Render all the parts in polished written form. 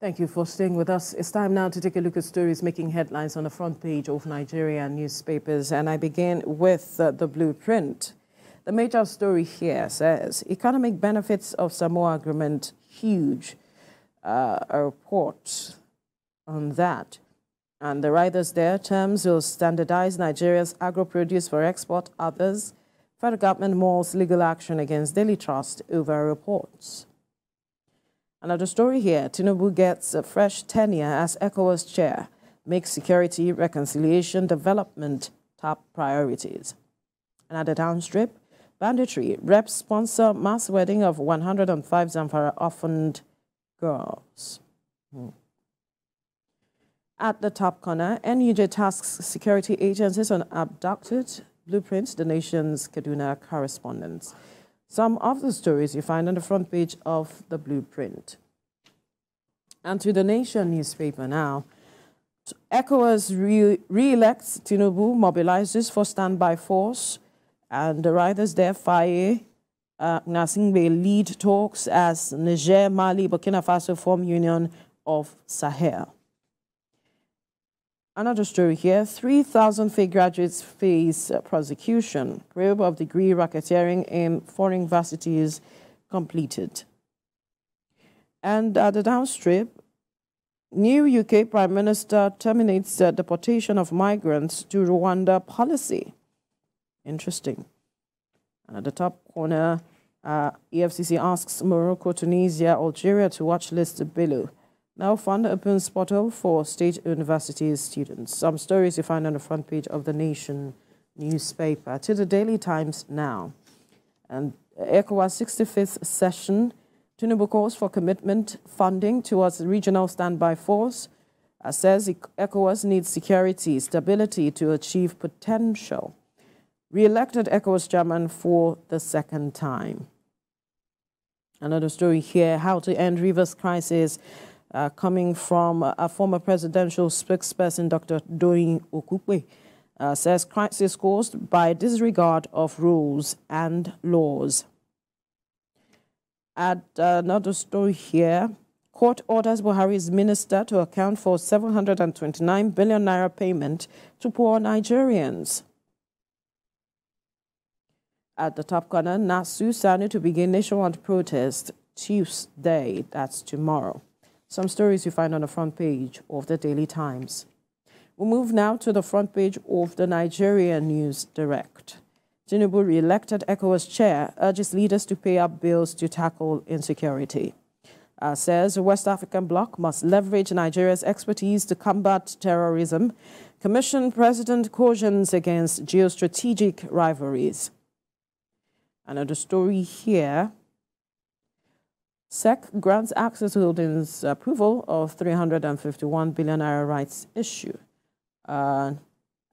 Thank you for staying with us. It's time now to take a look at stories making headlines on the front page of Nigerian newspapers. And I begin with the blueprint. The major story here says, economic benefits of Samoa agreement huge. A report on that. And the writers there, terms will standardize Nigeria's agro-produce for export. Others, federal government mulls legal action against Daily Trust over reports. Another story here, Tinubu gets a fresh tenure as Ecowas chair, makes security, reconciliation, development top priorities. Another downstrip, banditry, reps sponsor mass wedding of 105 Zamfara orphaned girls. At the top corner, NUJ tasks security agencies on abducted blueprints, the nation's Kaduna correspondents. Some of the stories you find on the front page of the blueprint. And to the Nation newspaper now. Ecowas re-elects Tinubu, mobilizes for standby force. And the writers there, Faye Nasingbe lead talks as Niger, Mali, Burkina Faso form Union of Sahel. Another story here, 3,000 fake graduates face prosecution. Probe of degree racketeering in foreign universities completed. And at the downstrip, new UK Prime Minister terminates the deportation of migrants to Rwanda policy. Interesting. And at the top corner, EFCC asks Morocco, Tunisia, Algeria to watch list Bello. Now fund opens portal for state universities students. Some stories you find on the front page of the Nation newspaper. To the Daily Times now. And ECOWAS 65th session, Tinubu calls for commitment funding towards regional standby force. Says ECOWAS needs security, stability to achieve potential. Re-elected ECOWAS chairman for the second time. Another story here, how to end Rivers crisis. Coming from a former presidential spokesperson, Dr. Doyin Okukwe, says crisis caused by disregard of rules and laws. At another story here, court orders Buhari's minister to account for 729 billion naira payment to poor Nigerians. At the top corner, Nasu Sani to begin nationwide protest Tuesday, that's tomorrow. Some stories you find on the front page of the Daily Times. We'll move now to the front page of the Nigerian News Direct. Tinubu, re-elected ECOWAS chair, urges leaders to pay up bills to tackle insecurity. Says the West African bloc must leverage Nigeria's expertise to combat terrorism. Commission President cautions against geostrategic rivalries. Another story here. SEC grants Access Holdings approval of 351 billion naira rights issue. Well,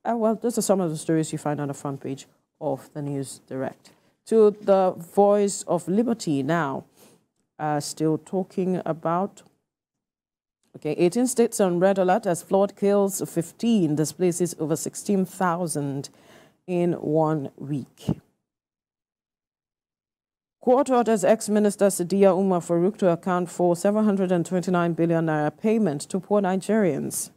those are some of the stories you find on the front page of the News Direct. To the Voice of Liberty now, still talking about, 18 states on red alert as flood kills 15, displaces over 16,000 in 1 week. Court orders ex-minister Sidiya Umar Farouk to account for 729 billion naira payment to poor Nigerians.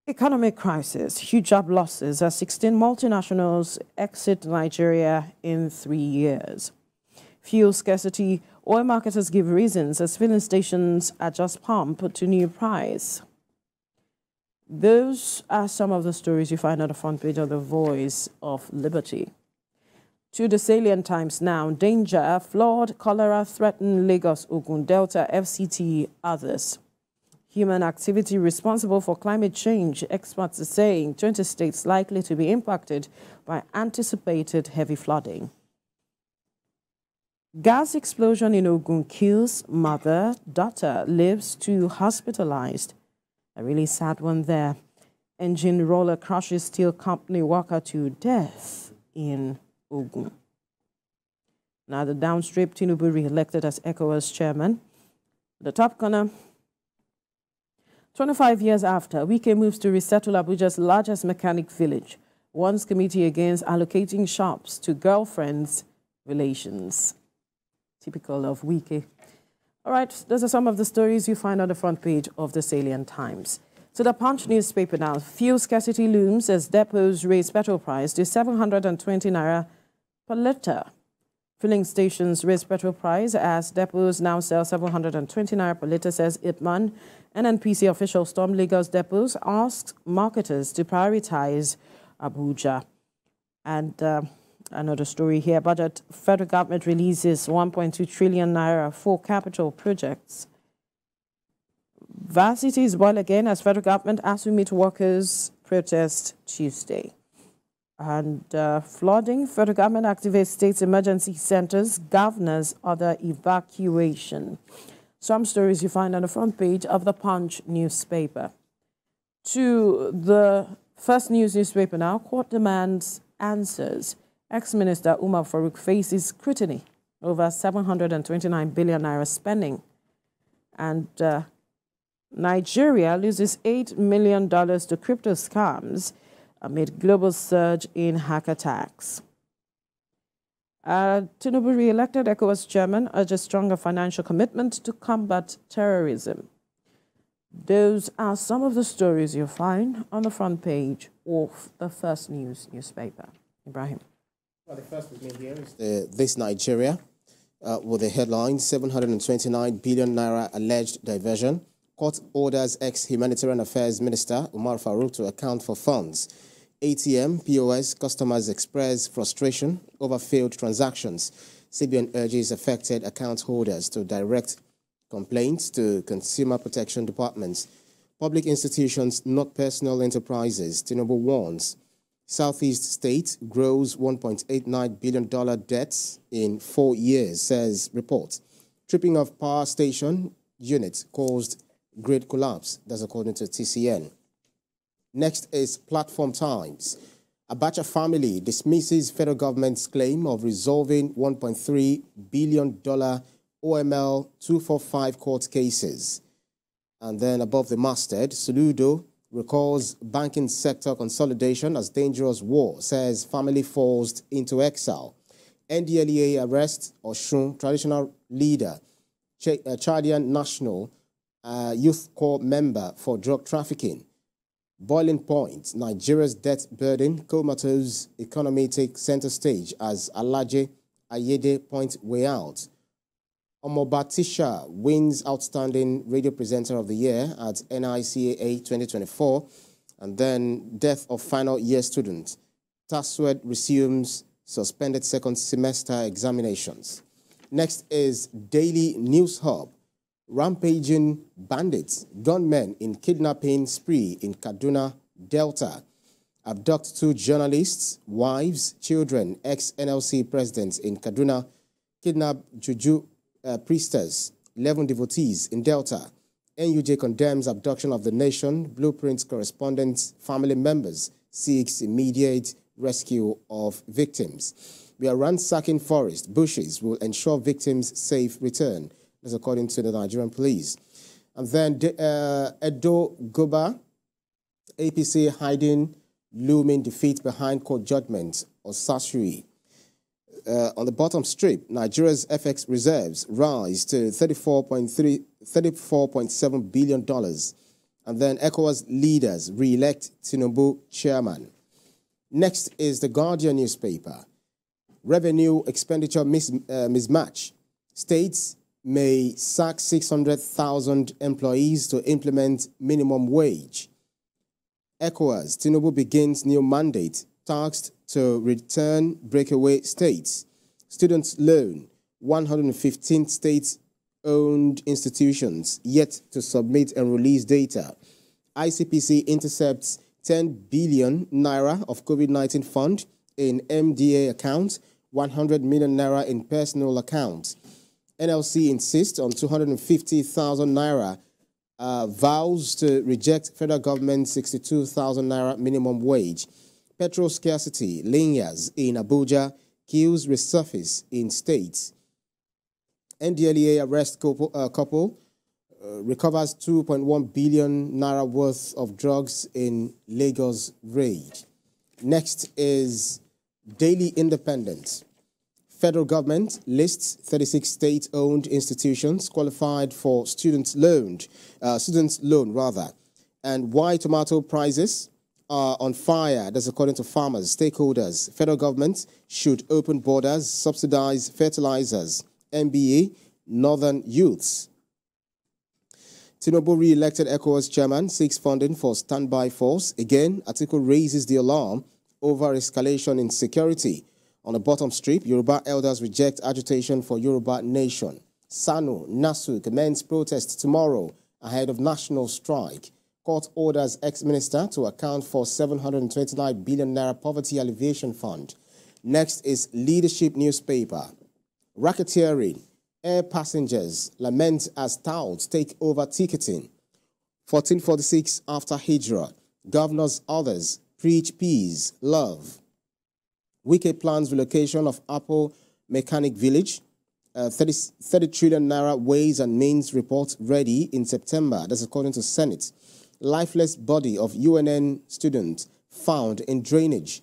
Economic crisis, huge job losses as 16 multinationals exit Nigeria in 3 years. Fuel scarcity, oil marketers give reasons as filling stations adjust pump to new price. Those are some of the stories you find on the front page of the Voice of Liberty. To the salient times now, danger, flood, cholera threaten Lagos, Ogun, Delta, FCT, others. Human activity responsible for climate change, experts are saying 20 states likely to be impacted by anticipated heavy flooding. Gas explosion in Ogun kills mother, daughter, lives 2 hospitalized. A really sad one there. Engine roller crushes steel company worker to death in Ogun. Now the downstrip, Tinubu re-elected as ECOWAS chairman. The top corner, 25 years after, Wike moves to resettle Abuja's largest mechanic village, warns committee against allocating shops to girlfriends' relations. Typical of Wike. All right, those are some of the stories you find on the front page of the Salient Times. So the Punch newspaper now. Fuel scarcity looms as depots raise petrol price to 720 naira per litre. Filling stations raise petrol price as depots now sell 720 naira per litre, says Ipman. NNPC official storm Lagos depots, asks marketers to prioritize Abuja. And another story here, budget, federal government releases 1.2 trillion naira for capital projects. Varsities boil again as federal government asks to meet workers' protest Tuesday. And flooding, federal government activates states' emergency centers, governors order evacuation. Some stories you find on the front page of the Punch newspaper. To the First News newspaper now, court demands answers. Ex-Minister Umar Farouk faces scrutiny over 729 billion naira spending. And Nigeria loses $8 million to crypto scams amid global surge in hack attacks. Tinubu re-elected Ecowas chairman urges stronger financial commitment to combat terrorism. Those are some of the stories you'll find on the front page of the First News newspaper. Ibrahim. Well, the first with me here is This Nigeria, with the headline, 729 billion naira alleged diversion. Court orders ex-Humanitarian Affairs Minister Umar Farouk to account for funds. ATM, POS, customers express frustration over failed transactions. CBN urges affected account holders to direct complaints to Consumer Protection Departments. Public institutions, not personal enterprises, Tinubu warns. Southeast state grows $1.89 billion debts in 4 years, says report. Tripping of power station unit caused grid collapse, that's according to TCN. Next is Platform Times. Abacha family dismisses federal government's claim of resolving $1.3 billion OML 245 court cases. And then above the masthead, Soludo recalls banking sector consolidation as dangerous war, says family forced into exile. NDLEA arrests Oshun traditional leader, Chadian National Youth Corps member for drug trafficking. Boiling point, Nigeria's debt burden, comatose economy takes center stage as Alaje Ayede points way out. Omobatisha wins Outstanding Radio Presenter of the Year at NICAA 2024. And then death of final year student. TASWED resumes suspended second semester examinations. Next is Daily News Hub. Rampaging bandits, gunmen in kidnapping spree in Kaduna Delta. Abduct 2 journalists, wives, children, ex-NLC presidents in Kaduna. Kidnap Juju priestess, 11 devotees in Delta. NUJ condemns abduction of the nation. Blueprint correspondents, family members, seeks immediate rescue of victims. We are ransacking forest, bushes will ensure victims' safe return. That's according to the Nigerian police. And then Edo Goba, APC hiding looming defeat behind court judgment of Sashui. On the bottom strip, Nigeria's FX reserves rise to $34.7 billion. And then Ecowas leaders re-elect Tinubu chairman. Next is the Guardian newspaper. Revenue expenditure mismatch. States may sack 600,000 employees to implement minimum wage. Ecowas, Tinubu begins new mandate, tasked to return breakaway states. Students loan, 115 state-owned institutions yet to submit and release data. ICPC intercepts 10 billion naira of COVID-19 fund in MDA accounts, 100 million naira in personal accounts. NLC insists on 250,000 naira, vows to reject federal government's 62,000 naira minimum wage. Petrol scarcity lingers in Abuja, queues resurface in states. NDLEA arrests couple recovers 2.1 billion naira worth of drugs in Lagos raid. Next is Daily Independent. Federal government lists 36 state-owned institutions qualified for student loan, and why tomato prices are on fire. That's according to farmers, stakeholders. Federal government should open borders, subsidize fertilizers. MBA, Northern Youths. Tinubu re-elected Ecowas chairman seeks funding for standby force. Again, article raises the alarm over escalation in security. On the bottom strip, Yoruba elders reject agitation for Yoruba nation. Sanu, Nasu commence protest tomorrow ahead of national strike. Court orders ex-minister to account for 729 billion naira poverty alleviation fund. Next is leadership newspaper. Racketeering. Air passengers lament as touts take over ticketing. 1446 after Hijra. Governors others preach peace, love. Wike plans relocation of Apple Mechanic Village. 30 trillion naira ways and means report ready in September. That's according to Senate. Lifeless body of UNN student found in drainage.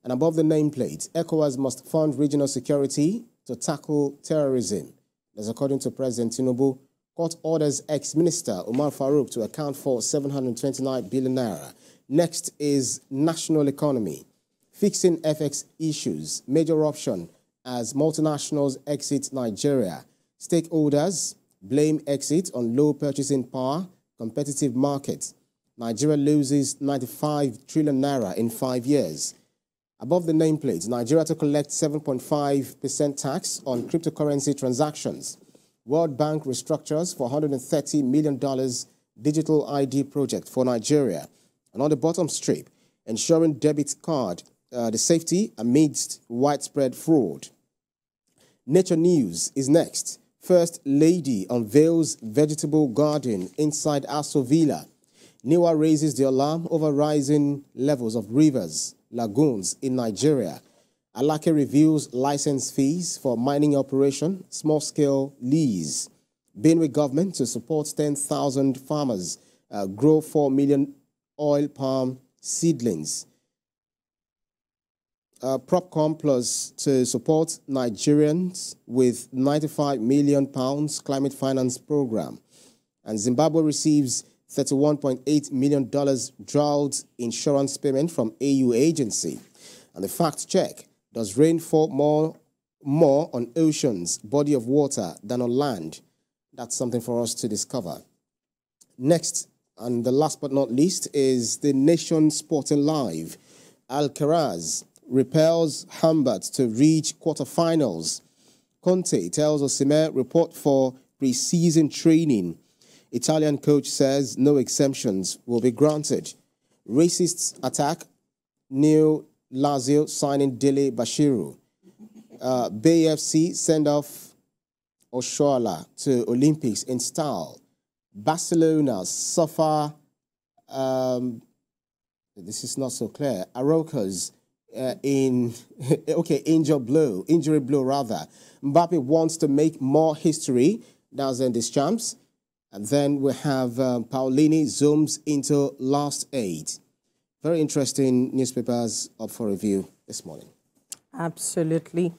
And above the nameplate, ECOWAS must fund regional security to tackle terrorism. That's according to President Tinubu. Court orders ex-minister Umar Farouk to account for 729 billion naira. Next is national economy. Fixing FX issues, major option as multinationals exit Nigeria. Stakeholders blame exit on low purchasing power, competitive market. Nigeria loses 95 trillion naira in 5 years. Above the nameplate, Nigeria to collect 7.5% tax on cryptocurrency transactions. World Bank restructures for $130 million digital ID project for Nigeria. And on the bottom strip, ensuring debit card the safety amidst widespread fraud. Nature News is next. First Lady unveils vegetable garden inside Aso Villa. NIWA raises the alarm over rising levels of rivers, lagoons in Nigeria. Alake reviews license fees for mining operation, small-scale lease. Benue government to support 10,000 farmers grow 4 million oil palm seedlings. Propcom Plus to support Nigerians with £95 million climate finance program. And Zimbabwe receives $31.8 million drought insurance payment from AU agency. And the fact check, does rain fall more on oceans, body of water than on land? That's something for us to discover. Next, and the last but not least, is the Nation Sporting Live. Alcaraz repels Humbert to reach quarterfinals. Conte tells Osimhen report for pre-season training. Italian coach says no exemptions will be granted. Racists attack new Lazio signing Dele Bashiru. BAFC send off Oshoala to Olympics in style. Barcelona suffer, this is not so clear, Aroca's injury blow rather. Mbappe wants to make more history. That's in this champs. And then we have Paulini zooms into last 8. Very interesting newspapers up for review this morning. Absolutely.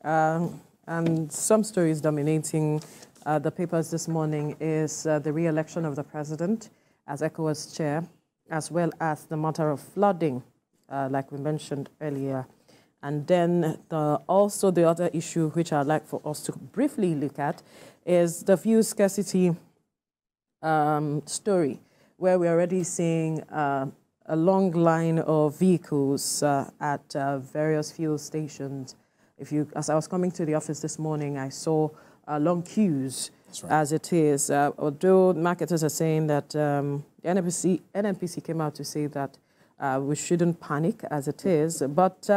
And some stories dominating the papers this morning is the re-election of the president as ECOWAS chair, as well as the matter of flooding, like we mentioned earlier. And then also the other issue, which I'd like for us to briefly look at, is the fuel scarcity story, where we're already seeing a long line of vehicles at various fuel stations. As I was coming to the office this morning, I saw long queues. Right. As it is. Although marketers are saying that NNPC came out to say that we shouldn't panic as it is, but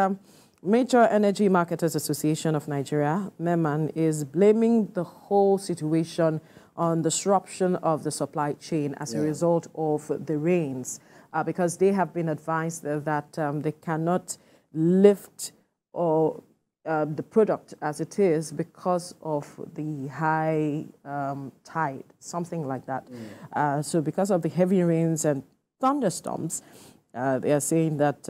Major Energy Marketers Association of Nigeria, MEMAN, is blaming the whole situation on disruption of the supply chain as a result of the rains, because they have been advised that they cannot lift or the product as it is because of the high tide, something like that. So because of the heavy rains and thunderstorms, they are saying that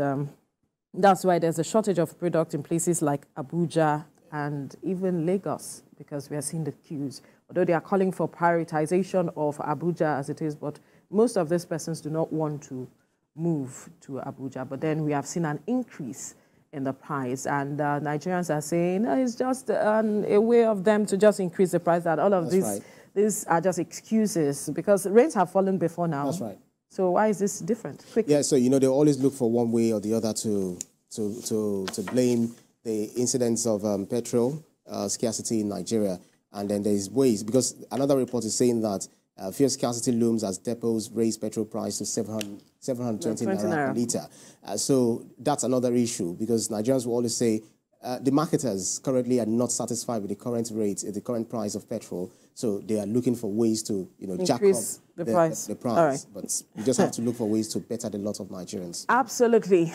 that's why there's a shortage of product in places like Abuja and even Lagos, because we are seeing the queues. Although they are calling for prioritization of Abuja as it is, but most of these persons do not want to move to Abuja. But then we have seen an increase in the price, and Nigerians are saying it's just a way of them to just increase the price, that all of these are just excuses, because rates have fallen before now. That's right. So why is this different? Quickly. Yeah, so, you know, they always look for one way or the other to blame the incidence of petrol scarcity in Nigeria. And then there's ways, because another report is saying that fuel scarcity looms as depots raise petrol price to 720 naira per litre. So that's another issue, because Nigerians will always say the marketers currently are not satisfied with the current rate, the current price of petrol. So they are looking for ways to, you know, jack up the price. The price. All right. But we just have to look for ways to better the lot of Nigerians. Absolutely.